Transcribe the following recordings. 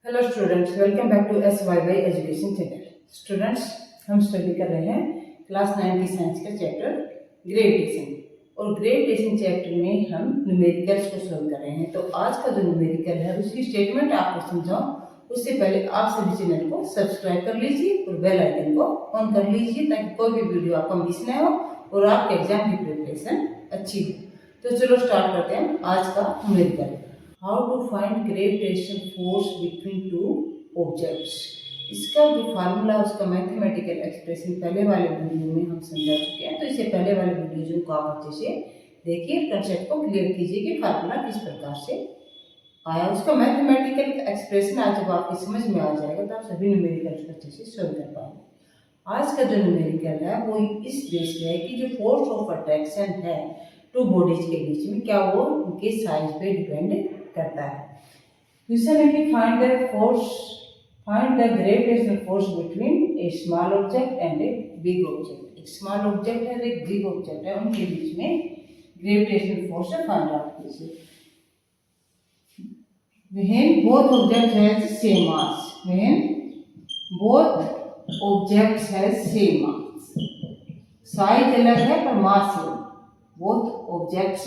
Hello students, welcome back to SYY education channel. Students, हम study कर रहे हैं क्लास 9 की साइंस का चैप्टर ग्रेविटेशन, और ग्रेविटेशन चैप्टर में हम न्यूमेरिकल्स को सॉल्व कर रहे हैं। तो आज का जो न्यूमेरिकल है उसकी स्टेटमेंट आपको समझाऊं उससे पहले आप सभी चैनल को सब्सक्राइब कर लीजिए और बेल आइकन को ऑन कर लीजिए ताकि कोई भी वीडियो आपको मिस ना हो और आपके एग्जाम की प्रिपरेशन अच्छी हो। तो चलो स्टार्ट करते हैं आज का numerical. How to find gravitation force between two objects. इसका जो फार्मूला, उसका मैथमेटिकल एक्सप्रेशन पहले वाले वीडियो में हम समझा चुके हैं। तो इससे पहले वाले वीडियो को आप अच्छे से देखिए, कंसेप्ट को क्लियर कीजिए कि फार्मूला किस प्रकार से आया। उसका मैथमेटिकल एक्सप्रेशन आज जब आपकी समझ में आ जाएगा तो आप सभी न्यूमेरिकल्स को अच्छे से सॉल्व कर पाएंगे। आज का जो न्यूमेरिकल है वो इस बेस पे है कि जो फोर्स ऑफ अट्रैक्शन है टू बॉडीज के बीच में, क्या वो उनके साइज पे डिपेंड करता है। क्वेश्चन है कि find the gravitational force between A small object and a big object. एक स्मॉल ऑब्जेक्ट है और एक बिग ऑब्जेक्ट है, उनके बीच में ग्रेविटेशनल फोर्स फाइंड आउट कीजिए। When both objects has same mass, when both objects has same mass, size अलग है पर mass same. both objects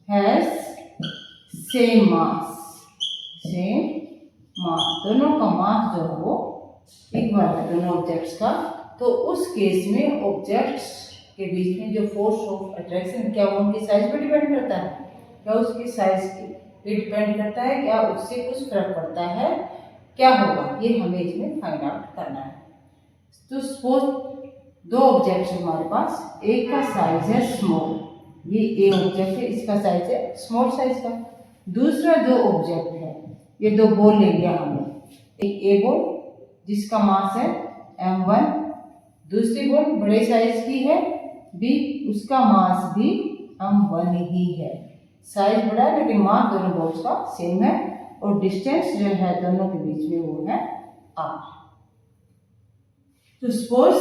has same mass, दोनों का मास जो है वो इक्वल है दोनों ऑब्जेक्ट्स का। तो उस केस में ऑब्जेक्ट्स के बीच में जो फोर्स ऑफ अट्रैक्शन, क्या वो उनकी साइज पर डिपेंड करता है, क्या उसकी साइज पे डिपेंड करता है, क्या उससे कुछ फर्क पड़ता है, क्या होगा, ये हमें इसमें फाइंड आउट करना है। तो सपोज दो ऑब्जेक्ट्स हमारे पास, एक का साइज है स्मॉल, ये ए ऑब्जेक्ट है, इसका साइज है स्मॉल साइज का। दूसरा जो ऑब्जेक्ट है, ये दो बॉल ले लिया हमने, एक ए बॉल जिसका मास है m1, दूसरी बॉल बड़े साइज की है b, उसका मास भी m1 ही है। साइज बड़ा है लेकिन मास दोनों बॉल्स का सेम है, और डिस्टेंस जो है दोनों के बीच में वो है r। तो सपोज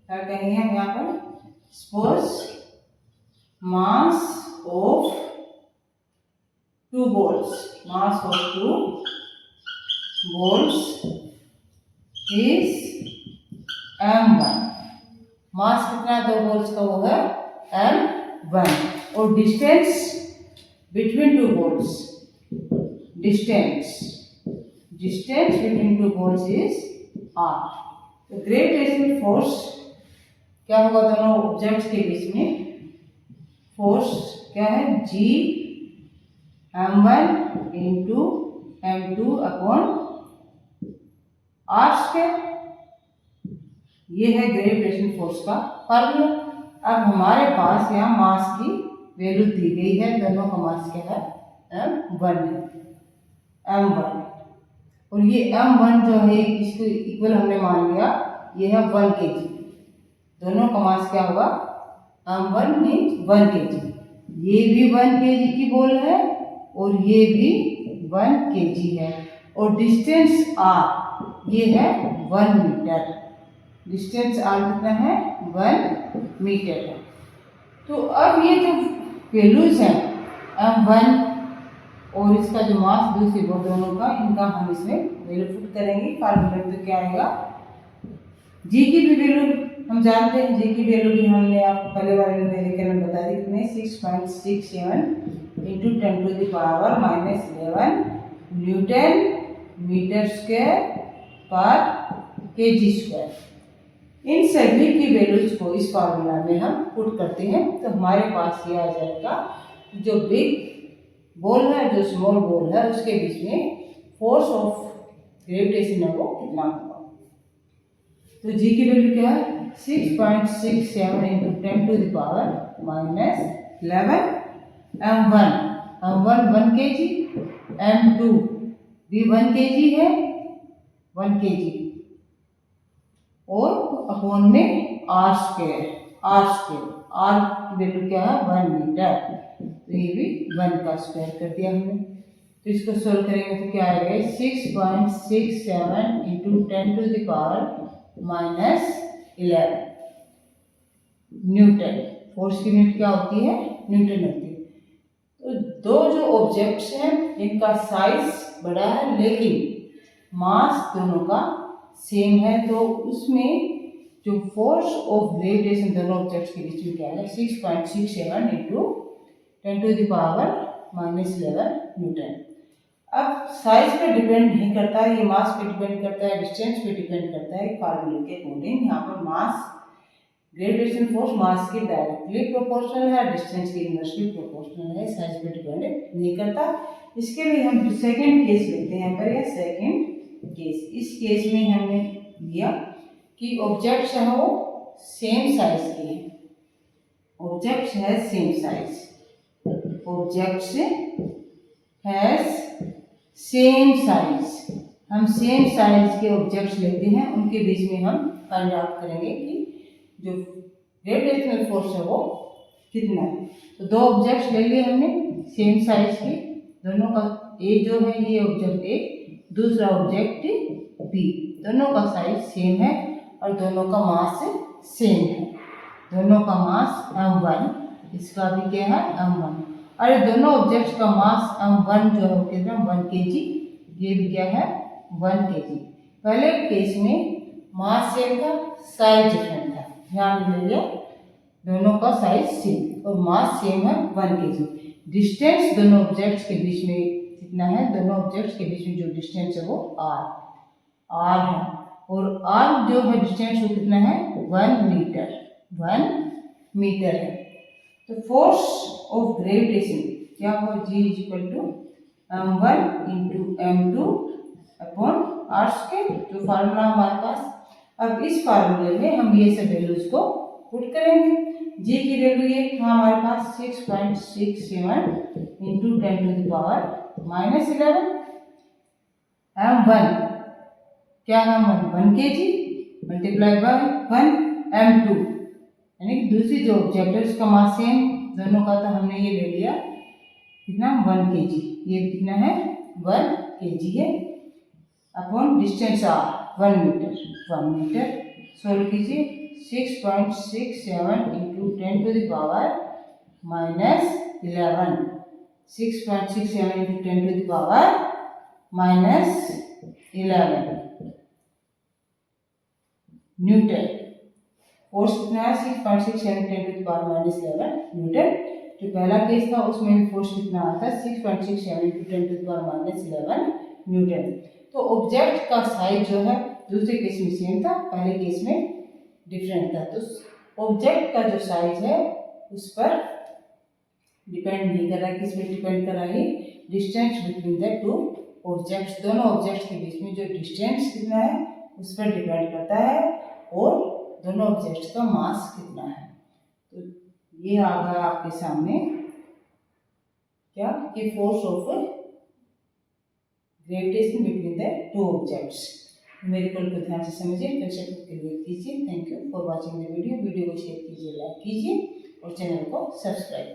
क्या कहेंगे हम यहाँ पर, suppose mass of two balls is m1। Mass कितना दो बॉल्स का, वो है m1, और distance between two balls, distance between two balls is r। तो ग्रेविटेशनल फोर्स क्या होगा दोनों ऑब्जेक्ट्स के बीच में, फोर्स क्या है g m1 into m2 upon r²। ये है ग्रेविटेशनल फोर्स का फार्मूला। अब हमारे पास यहाँ मास की वैल्यू दी गई है, दोनों का मास क्या है m1 है, m1, और ये m1 जो है इसको इक्वल हमने मान लिया, ये है 1 kg। दोनों का मास क्या होगा, m1 मीन्स 1 kg। ये भी 1 kg की बॉल है और ये भी 1 kg है, और डिस्टेंस r ये है 1 मीटर। डिस्टेंस r कितना है, 1 मीटर है। तो अब ये जो वैल्यूज हैं m1 और इसका जो मास दूसरी बॉल दोनों का, इनका हम इसमें वैल्यू पुट करेंगे। फार्मूला तो क्या आएगा, जी की भी वैल्यू हम जानते हैं, जी की वैल्यू भी हमने आपको पहले वाले न्यूमेरिकल में बता दी, कितने 6.67 इंटू 10⁻⁻11 न्यूटन मीटर स्क्वायर पर kg स्क्वायर। इन सभी की वैल्यूज को इस फार्मूला में हम पुट करते हैं तो हमारे पास ये आ जाएगा, जो बिग बॉल है जो स्मॉल बॉल है उसके बीच में फोर्स ऑफ ग्रेविटेशन है वो कितना होगा। तो जी की वैल्यू क्या है, 6.67 इंटू 10⁻⁻11 m1 1 kg, m2 भी 1 kg है, 1 kg, और अपॉन में r² r की वैल्यू क्या है 1 मीटर, तो ये भी 1 का स्क्वायर कर दिया हमने। तो इसको सोल्व करेंगे तो क्या आएगा, 6.67 इंटू 10⁻⁻11 न्यूटन। फोर्स की यूनिट क्या होती है, न्यूटन होती है। तो दो जो ऑब्जेक्ट्स हैं इनका साइज बड़ा है लेकिन मास दोनों का सेम है, तो उसमें जो फोर्स ऑफ ग्रेविटेशन दोनों ऑब्जेक्ट्स के बीच में क्या है 6.67 इंटू 10⁻⁻11 न्यूटन। अब साइज पे डिपेंड नहीं करता है, ये मास पे डिपेंड करता है, डिस्टेंस पे डिपेंड करता है। फार्मूले के अकॉर्डिंग यहाँ पर मास ग्रेविटेशन फोर्स मास के डायरेक्टली प्रोपोर्शनल है, डिस्टेंस के इनवर्सली प्रोपोर्शनल है, साइज पे डिपेंड नहीं करता। इसके लिए हम सेकंड केस लेते हैं पर, यह सेकंड केस। इस केस में हमने लिया कि ऑब्जेक्ट्स है वो सेम साइज के हैं, ऑब्जेक्ट्स है same size, objects has same size. हम सेम साइज के ऑब्जेक्ट्स लेते हैं, उनके बीच में हम फाइंड आउट करेंगे कि जो ग्रेविटेशनल फोर्स है वो कितना है। तो दो ऑब्जेक्ट्स ले लिए हमने सेम साइज के, दोनों का ए जो है ये ऑब्जेक्ट ए, दूसरा ऑब्जेक्ट बी, दोनों का साइज सेम है और दोनों का मास सेम है। दोनों का मास m1, इसका भी क्या है m1, और ये दोनों ऑब्जेक्ट्स का मास m1 जो है कितना 1 kg, ये भी क्या है 1 kg। पहले केस में मास सेम था, साइज डिफरेंट था, ध्यान ले लिया, दोनों का साइज सेम और मास सेम है 1 kg। डिस्टेंस दोनों ऑब्जेक्ट्स के बीच में कितना है, दोनों ऑब्जेक्ट्स के बीच में जो डिस्टेंस है वो r है, और r जो है डिस्टेंस वो कितना है 1 मीटर है। तो फोर्स ऑफ ग्रेविटेशन क्या होगा, G equal to m1 into m2 upon r square, जो फार्मूला हमारे पास। अब इस फार्मूले में हम ये सब वैल्यूज को पुट करेंगे। G की वैल्यू ये था हमारे पास 6.67 इंटू 10⁻⁻11, m1 क्या है 1 kg मल्टीप्लाई बाय 1 m2, यानी कि दूसरी जो ऑब्जेक्ट है उसका मास सेम दोनों का, तो हमने ये ले लिया कितना 1 kg, ये कितना है 1 kg है, upon distance r 1 metre. Solve कीजिए 6.67 इंटू 10⁻⁻11, 6.67 इंटू 10⁻⁻11 न्यूटन। फोर्स कितना है 6.67 10⁻⁻11 न्यूटन। जो पहला केस था उसमें भी फोर्स कितना आया था 6.67 इंटू 10⁻⁻11 न्यूटन। तो ऑब्जेक्ट का साइज जो है दूसरे केस में सेम था, पहले केस में डिफरेंट था। तो ऑब्जेक्ट का जो साइज है उस पर डिपेंड नहीं कर रहा है, किस पर डिपेंड कर रहा है, distance between the two objects, दोनों ऑब्जेक्ट्स के बीच में जो डिस्टेंस कितना है उस पर डिपेंड करता है, और दोनों ऑब्जेक्ट्स का मास कितना है। तो ये आ गया आपके सामने क्या कि force of gravitation between the two objects. Numerical को ध्यान से समझिए, कंसेप्ट क्लियर कीजिए। Thank you for watching the video को शेयर कीजिए, लाइक कीजिए और चैनल को सब्सक्राइब कीजिए।